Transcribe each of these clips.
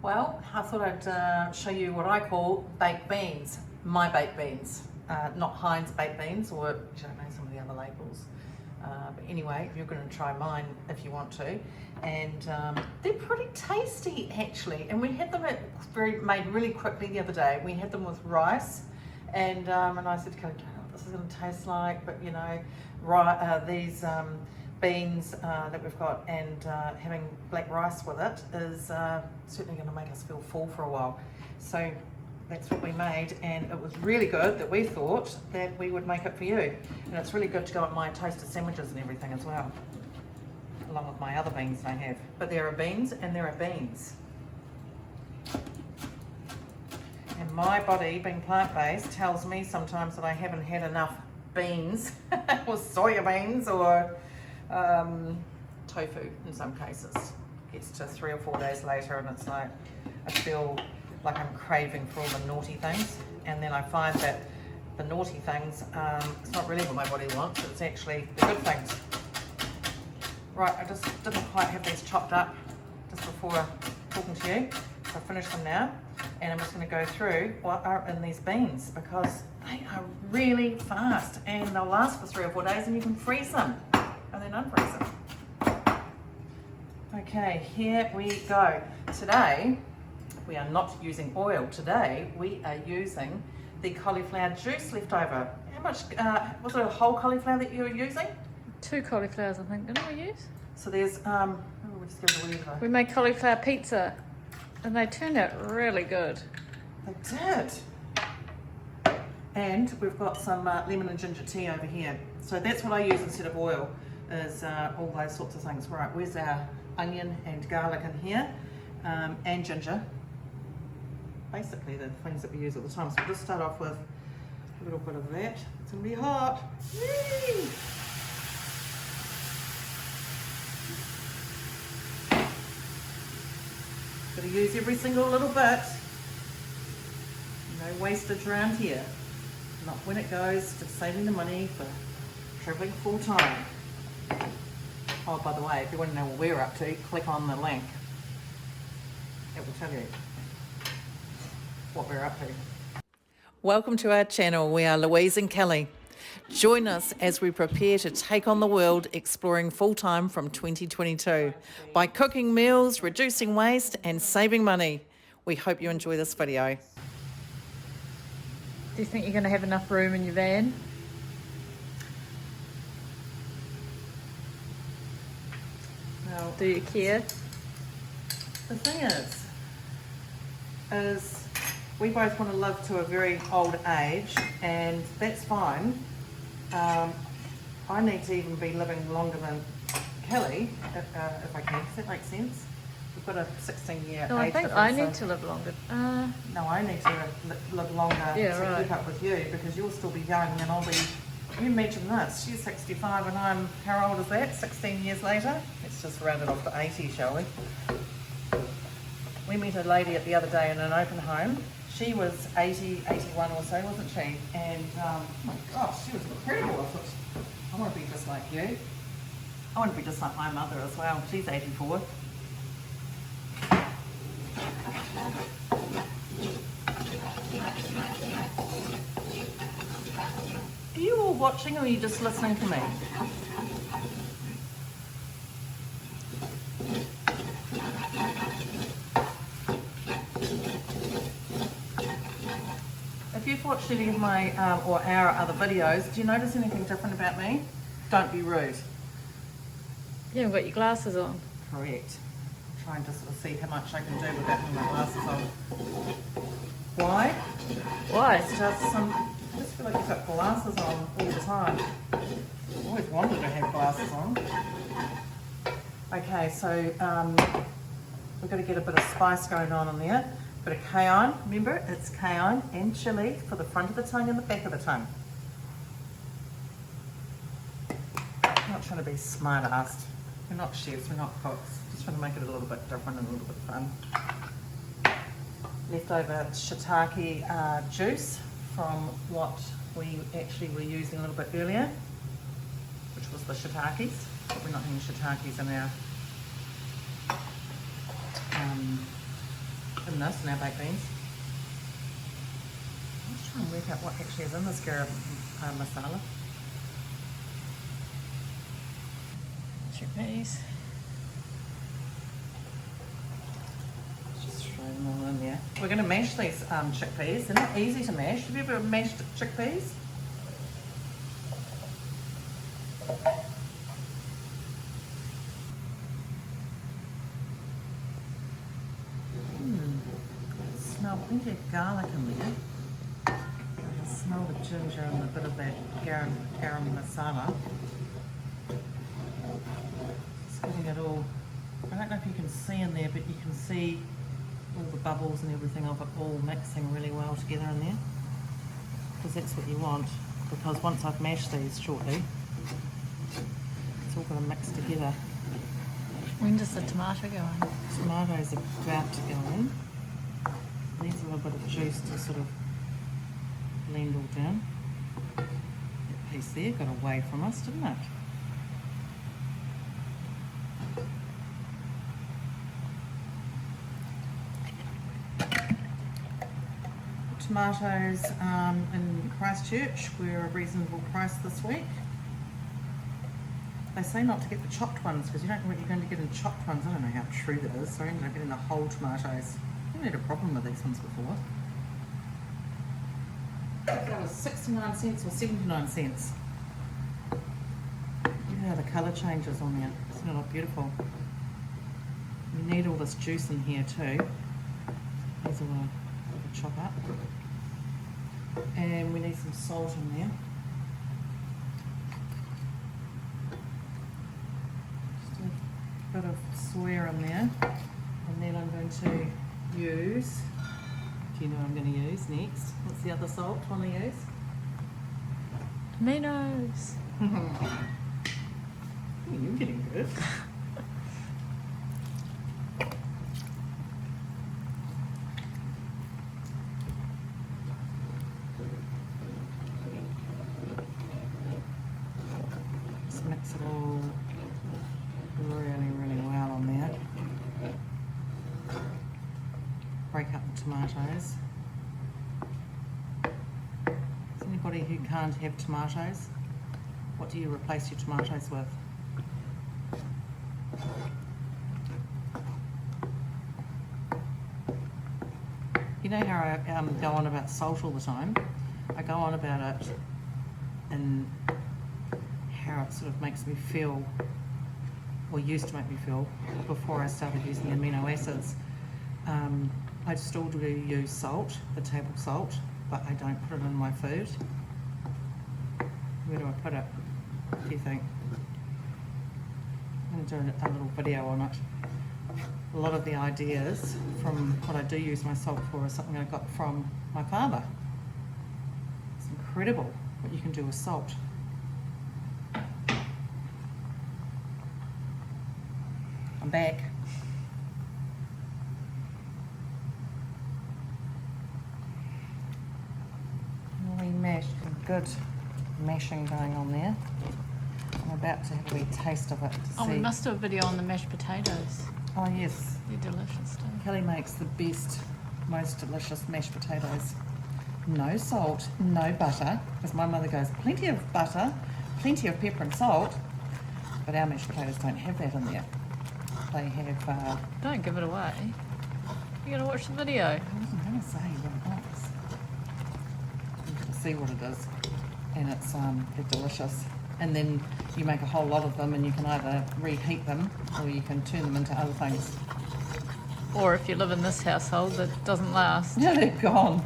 Well, I thought I'd show you what I call baked beans, my baked beans, not Heinz baked beans, or I don't know some of the other labels. But anyway, you're going to try mine if you want to, and they're pretty tasty actually. And we had them made really quickly the other day. We had them with rice, and I said to Kelly, I don't know what this is going to taste like, but you know, these beans that we've got and having black rice with it is certainly going to make us feel full for a while. So that's what we made, and it was really good that we thought that we would make it for you. And it's really good to go with my toasted sandwiches and everything as well, along with my other beans I have. But there are beans and there are beans. And my body, being plant-based, tells me sometimes that I haven't had enough beans or soya beans or tofu in some cases. Gets to 3 or 4 days later and it's like I feel like I'm craving for all the naughty things, and then I find that the naughty things, it's not really what my body wants, it's actually the good things. Right, I just didn't quite have these chopped up just before talking to you, so I finished them now, and I'm just going to go through what are in these beans because they are really fast and they'll last for 3 or 4 days, and you can freeze them and then unfreeze them. Okay, here we go. Today we are not using oil. Today we are using the cauliflower juice left over. How much, was it a whole cauliflower that you were using? 2 cauliflowers, I think, didn't we use? So there's, we'll just give it a whatever. We made cauliflower pizza and they turned out really good. They did. And we've got some lemon and ginger tea over here. So that's what I use instead of oil, is all those sorts of things. Right, where's our onion and garlic in here, and ginger. Basically the things that we use all the time. So we'll just start off with a little bit of that. It's going to be hot. Whee! Got to use every single little bit. No wastage around here. Not when it goes to saving the money for travelling full time. Oh, by the way, if you want to know what we're up to, click on the link. It will tell you what we're up to. Welcome to our channel. We are Louise and Kelly. Join us as we prepare to take on the world, exploring full-time from 2022 by cooking meals, reducing waste and saving money. We hope you enjoy this video. Do you think you're going to have enough room in your van? Well, do you care? The thing is we both want to live to a very old age, and that's fine. I need to even be living longer than Kelly, if I can. Does that make sense? We've got a 16-year No, I think I need to live longer. No, I need to live longer to keep up with you, because you'll still be young and I'll be... You imagine this, she's 65 and I'm, how old is that, 16 years later? Let's just round it off to 80, shall we? We met a lady the other day in an open home. She was 80, 81 or so, wasn't she? And, oh my gosh, she was incredible. I thought, I want to be just like you. I want to be just like my mother as well. She's 84. Are you all watching or are you just listening to me? If you've watched any of my or our other videos, do you notice anything different about me? Don't be rude. You haven't got your glasses on. Correct. I'm trying to sort of see how much I can do without having my glasses on. Why? Why? It's just I just feel like you've got glasses on all the time. I've always wanted to have glasses on. Okay, so we've got to get a bit of spice going on in there. A bit of cayenne, remember it's cayenne and chili for the front of the tongue and the back of the tongue. I'm not trying to be smart-assed. We're not chefs, we're not cooks. Just trying to make it a little bit different and a little bit fun. Leftover shiitake juice from what we actually were using a little bit earlier, which was the shiitakes, but we're not having shiitakes in our in this, in our baked beans. Let's try and work out what actually is in this garam masala. Chickpeas. Just throw them all in there. We're going to mash these chickpeas. They're not easy to mash. Have you ever mashed chickpeas? Smell plenty of garlic in there. I can smell the ginger and a bit of that garam masala. Just getting it all. I don't know if you can see in there, but you can see all the bubbles and everything of it all mixing really well together in there. Because that's what you want. Because once I've mashed these shortly, it's all going to mix together. When does the tomato go in? Tomatoes are about to go in. Needs a little bit of juice to sort of blend all down. That piece there got away from us, didn't it? Tomatoes in Christchurch were a reasonable price this week. They say not to get the chopped ones because you don't know what you're going to get in chopped ones. I don't know how true that is, so I ended up getting the whole tomatoes. I haven't had a problem with these ones before. I think that was 69 cents or 79 cents. Look at how the colour changes on there. Isn't it look beautiful? We need all this juice in here too. These will chop up. And we need some salt in there. Just a bit of soya in there. And then I'm going to use, do you know what I'm going to use next? What's the other salt I want to use? Tomatoes. You're getting good. Just mix it all really well on there. Break up the tomatoes. Is anybody who can't have tomatoes? What do you replace your tomatoes with? You know how I go on about salt all the time? I go on about it and how it sort of makes me feel, or used to make me feel, before I started using the amino acids. I still do use salt, the table salt, but I don't put it in my food. Where do I put it? What do you think? I'm going to do a little video on it. A lot of the ideas from what I do use my salt for is something I got from my father. It's incredible what you can do with salt. I'm back. Really mashed, good mashing going on there. I'm about to have a wee taste of it to Oh, see. we must do a video on the mashed potatoes. Oh yes, They're delicious too. Kelly makes the best, most delicious mashed potatoes. No salt, no butter, because my mother goes, plenty of butter, plenty of pepper and salt, but our mashed potatoes don't have that in there. They have, Don't give it away. You gotta watch the video. I'm going to say what it is. You can see what it is, and it's they're delicious. And then you make a whole lot of them, and you can either reheat them or you can turn them into other things. Or if you live in this household that doesn't last. Yeah, they're gone.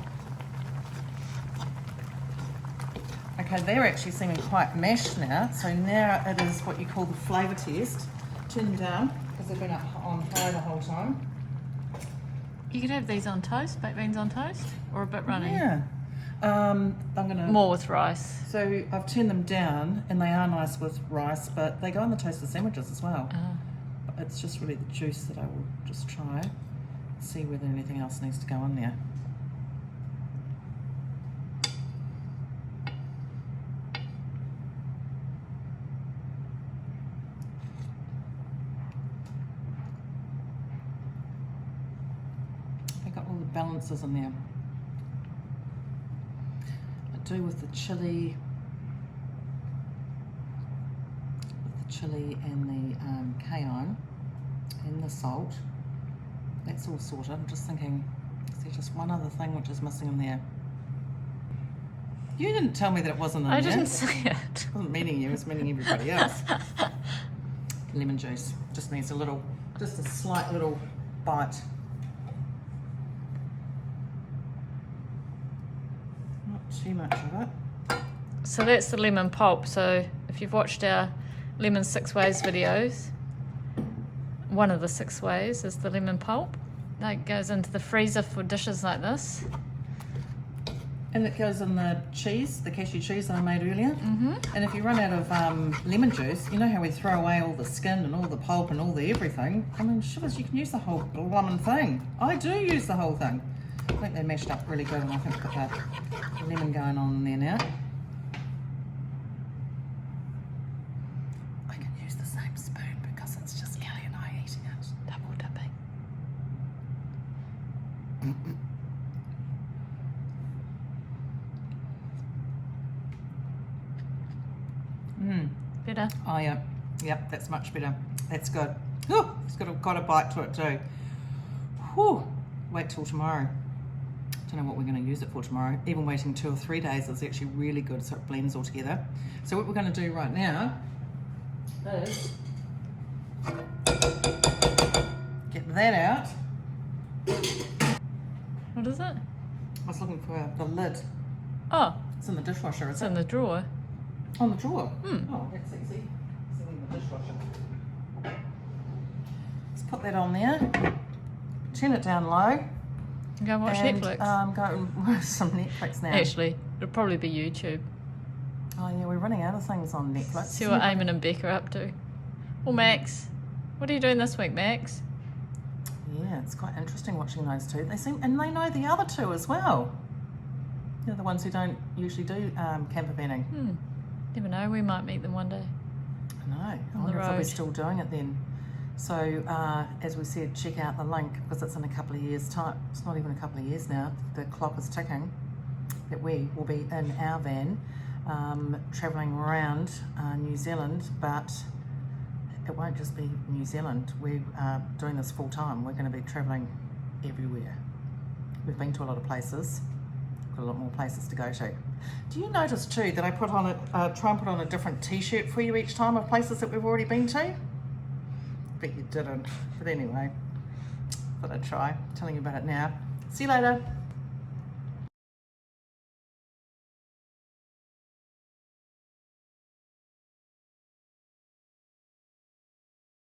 Okay, they're actually seeming quite mashed now. So now it is what you call the flavour test. Turn them down because they've been up on high the whole time. You could have these on toast, baked beans on toast, or a bit runny. Yeah. I'm gonna. More with rice. So I've turned them down, and they are nice with rice, but they go in the toasted sandwiches as well. But it's just really the juice that I will just try, see whether anything else needs to go in there. balances in there. I do with the chili. And the cayenne and the salt. That's all sorted. I'm just thinking, is there just one other thing which is missing in there? You didn't tell me that it wasn't in there. I didn't say it. I wasn't meaning you, it was meaning everybody else. Lemon juice. Just needs a slight little bite. Not too much of it. So that's the lemon pulp. So if you've watched our lemon 6 ways videos, one of the 6 ways is the lemon pulp. That goes into the freezer for dishes like this. And it goes in the cheese, the cashew cheese that I made earlier. Mm-hmm. And if you run out of lemon juice, you know how we throw away all the skin and all the pulp and all the everything? I mean, shivers, you can use the whole blummin' thing. I do use the whole thing. I think they mashed up really good, and I think we've got the lemon going on in there now. I can use the same spoon because it's just Kelly and I eating it. Double dipping. Better? Oh yeah, yep, that's much better. That's good. Oh, it's got a bite to it too. Whew. Wait till tomorrow. Don't know what we're going to use it for tomorrow. Even waiting 2 or 3 days is actually really good, so it blends all together. So what we're going to do right now is get that out. What is it? I was looking for the lid. Oh, It's in the dishwasher, is it's it? in the drawer. On the drawer? Hmm. Oh, that's easy. It's in the dishwasher. Let's put that on there. Turn it down low. Go and watch Netflix. Go and watch some Netflix now. Actually, it'll probably be YouTube. Oh yeah, we're running out of things on Netflix. See what Eamon and Becca are up to. Or Max. What are you doing this week, Max? Yeah, it's quite interesting watching those two. They know the other two as well. They're the ones who don't usually do camper vanning. Never know, we might meet them one day. I know. I On the wonder if they'll be road. still doing it then. So, as we said, check out the link because it's in a couple of years' time. It's not even a couple of years now. The clock is ticking that we will be in our van travelling around New Zealand, but it won't just be New Zealand. We're doing this full time. We're going to be travelling everywhere. We've been to a lot of places. Got a lot more places to go to. Do you notice too that I put on try and put on a different t-shirt for you each time of places that we've already been to? Bet you didn't. But anyway, thought I'd try. Telling you about it now. See you later.